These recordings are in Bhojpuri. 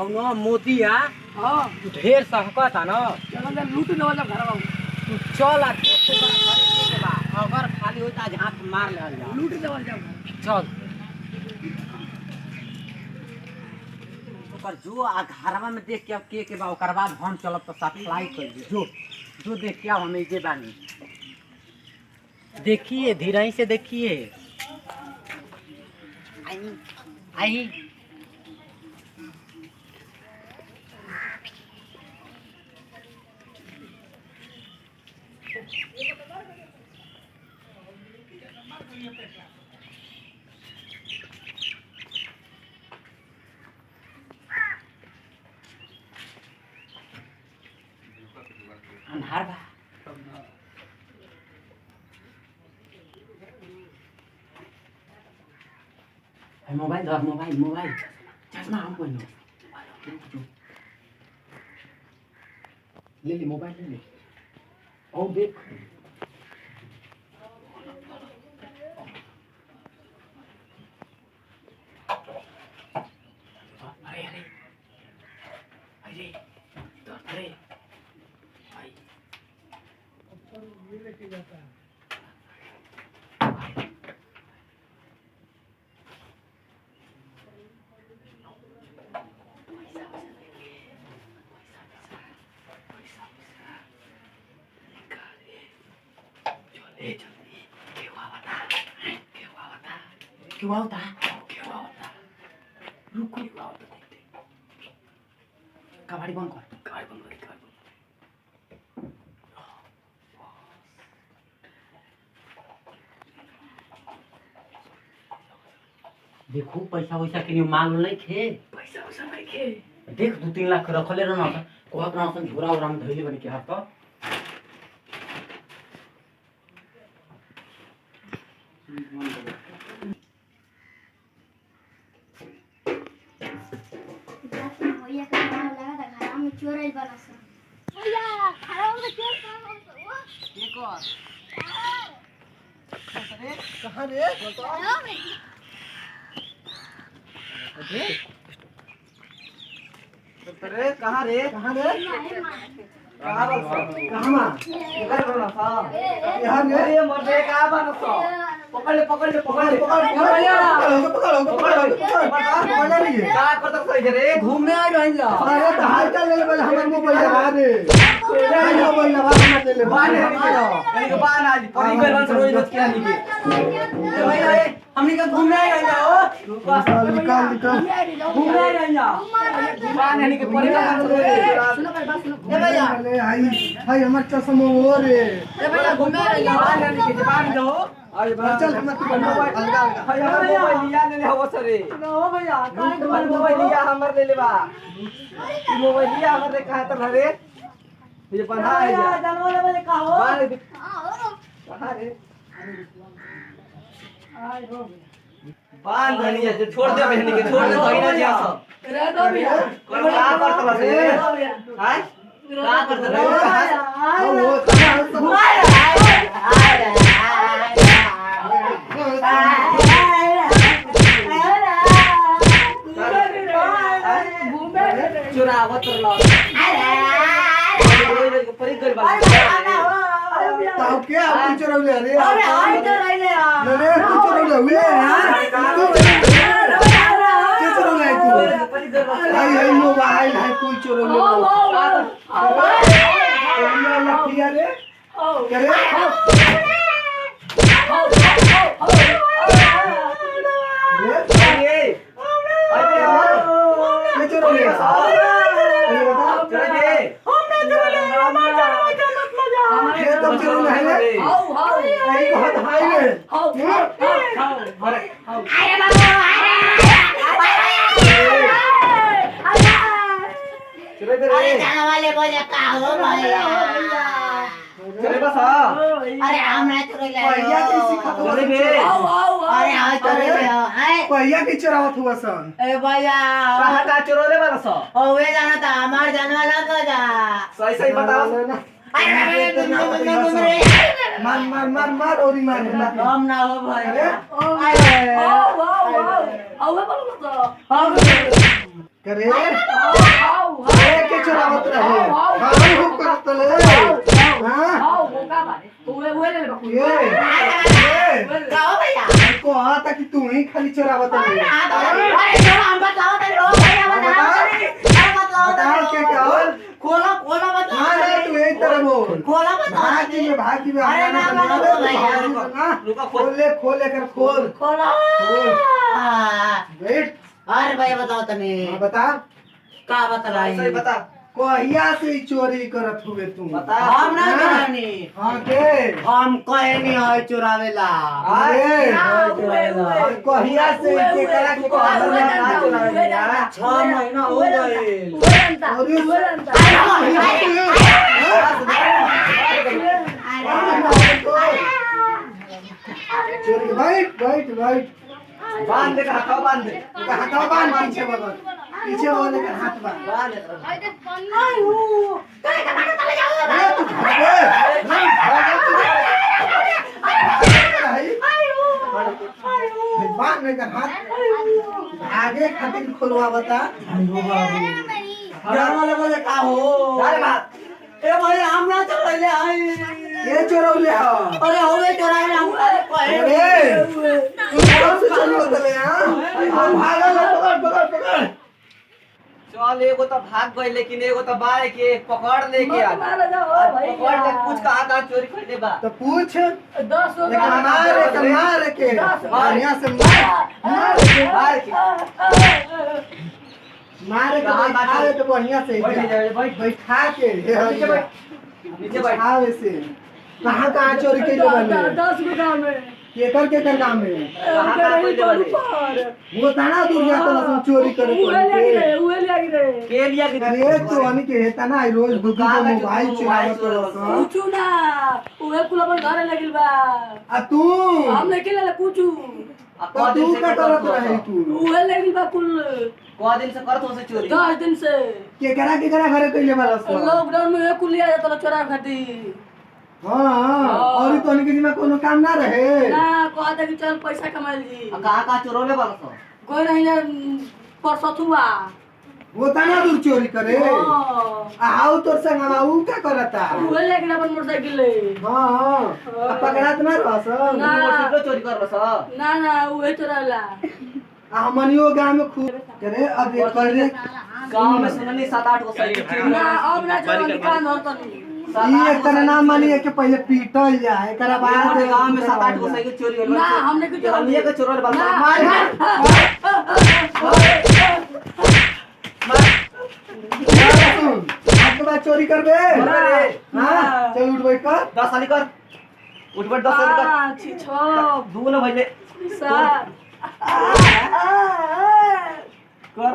अब न मोतिया हां ढेर सहका था न चल लूट ले वाला घर बाबू तू चल आ देख के बड़ा खाली के बा अगर खाली होता आज हाथ मार ले जा लूट ले वाला जाओ चल ओकर जो आ घरवा में देख के बा ओकर बाद हम चलब तो सप्लाई कर दी जो देख के हम इजे बानी देखिए धीरे से देखिए आई अंधार बा मोबाइल धर मोबाइल चश्मा हम पहनो ले ले मोबाइल ले ले और देख क्यों होता रुको कबाड़ी बंद कर देखो पैसा वैसा के माल नहीं खे पैसा वैसा नहीं खे देख 2-3 लाख रखले रहना कहत ना अपन झोरा उरा में धइले बन के हाथ तो भैया का नाम लगा था घर में चोर आइल बना सा भैया घर में चोर एक और अरे कहां रे अरे कहां रे कहां कहां इधर बना सा यहां रे ये मर्दे का बना सा पकड़ ले पकड़ भैया पकड़ लिए का करत सही रे घूमने आ रही जा अरे तो हाल चाल ले ले हमर मोबाइल लगा दे मोबाइल लगा हमर ले ले बाने कहीं के बान आज परी कर बंस रोज मत किया नहीं के भैया हमनी का घूमने आ रही जा निकाल घूमने आ रही जा बाने नहीं के परी का सुनो भाई बात सुनो ए भैया ले हाय हमर चश्मा हो रे ए भैया घूमने आ रही जा बाने नहीं के बान दो अरे चल हम तू मोबाइल अलगा भैया मोबाइल लिया ले हो सरे हो भैया काहे तुम्हारे मोबाइल लिया हमर ले लेबा ई मोबाइल लिया हमर रे कहां त रे ये बंधा है जा जानवर वाले का हो बाहर हां कहां रे आय हो बांध धनिया से छोड़ दे बहनी के छोड़ दे धइना जिया सब रे दो भैया कोई का करत बस रे हां का करत रे चुरावत रहो परी कर बा ताऊ के आप चोरवले रे अरे हाय तो रहिले रे तू चोरवले हुए यार के चोरवले तू परी कर बा हाय मोबाइल है कोई चोरवले अल्लाह किया रे करे ये अरे यार के चोरवले चल दे ये तो चोरवले है रे आई बहुत हाई रे अरे अरे बाबू चले दे अरे रे जाने वाले बोले का हो भैया चले बस अरे हम ना चोरी ले भैया की सिखा तो चले बे अरे हाय तो रहिले हाय भैया की चोरावत हुआ सन ए भैया कहां का चोरोले बरस ओवे जाना था हमार जानवाला को जा सही सही बताओ अरे मार मार मार मार और ही मार हम ना हो भाई अरे करे के चोरावत रहे हां हो करत ले हां ये को आता कि तू ही खाली चोरावत रहे बता के क्या खोला खोला बता हां रे तू एक तरह बोल खोला बता भागी में अरे ना रुका खोले खोले कर खोल खोला वेट अरे भाई बताओ तने हां बता का बता रही सही बता कहिया से चोरी करत हुए तू बता हम ना करनी हां के हम कहे नहीं है चुरावेला अरे कहिया से के करा के बाहर में ना चोरावे यार 6 महीना हो गए चोरी वाइट वाइट वाइट बांध दे हाथ बांध दे हाथ बांध पीछे बगल पीछे वाले का हाथ बांध आयो अरे तू भागे बांध में का हाथ आगे खातिर खोलवा बता घर वाले बोले का हो अरे बात ए भाई हम ना चोराइले आई ये चोरौले हो अरे होवे चोराइले हम अरे कहे अरे तू कौन से चोरौले ले हां भागा पकड़ पकड़ पकड़ चल एगो तो भाग गई लेकिन एगो तो बाय के पकड़ लेके आ पकड़ ले कुछ कहा का चोरी करले बा तो पूछ 10 लेकिन मार के बढ़िया से मार के बैठावे तो बढ़िया से बैठा के नीचे बैठ आवे से कहां कहां चोरी के ले बने 10 रुपया में केकर केकर काम में कहां का कोई ले बने वो ताना दूर जाता ना चोरी करे उहे लग रे के लिया के अरे तो अनि के हेता ना रोज दुकान में मोबाइल चुरावत रहस कुछु ना उहे कुल अपन घरे लगिल बा आ तू हम नहीं केले कुछु तो तू का करत रहे तू उहे लगिल बा कुल को दिन से करत हो से चोरी 10 दिन से केकरा घरे कइले वाला सब लॉकडाउन में एक कुल लिया जाता चोरा खातिर हां और तो अनि के जिम्मा कोनो काम ना रहे ना कहता कि चल पैसा कमाइल जी कहां का चोरोले वाला सब कोई नहीं परसथुआ वो ताना दूर चोरी करे आओ तोर संग ऊ का करता उहे लेके अपन मोटरसाइकिल ले हां हां पकड़ात ना रहस ना। मोटरसाइकिल चोरी कर रहा ना ना उहे चोराला आ हमनियो गांव में खूब करे अब ये करे गांव में सुननी 7-8 गो साइकिल चोरी ना अब ना चोरा कान होतनी ई एक तरह ना मानिए कि पहले पीटल जाए एकरा बाद हमारे गांव में 7-8 गो साइकिल चोरी हो ना हमने कुछ चोरा हमने के चोरोले वाला ना। मार आपके बाद चोरी करबे अरे हां चल उठ बैठ कर 10 साली कर उठ बैठ 10 साली कर 5 6 दू ना भइले 7 कर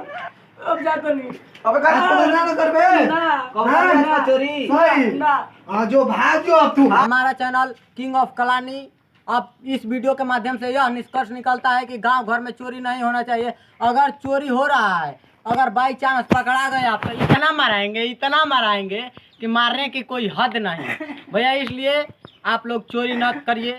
अब जातो नहीं अबे कर आपके बाद ना करबे ना कौन का चोरी सही ना हां जो भाग जो अब तू हमारा चैनल किंग ऑफ कलानी। अब इस वीडियो के माध्यम से यह निष्कर्ष निकलता है कि गांव घर में चोरी नहीं होना चाहिए। अगर चोरी हो रहा है, अगर बाई चांस पकड़ा गया तो इतना माराएंगे कि मारने की कोई हद नहीं भैया। इसलिए आप लोग चोरी न करिए।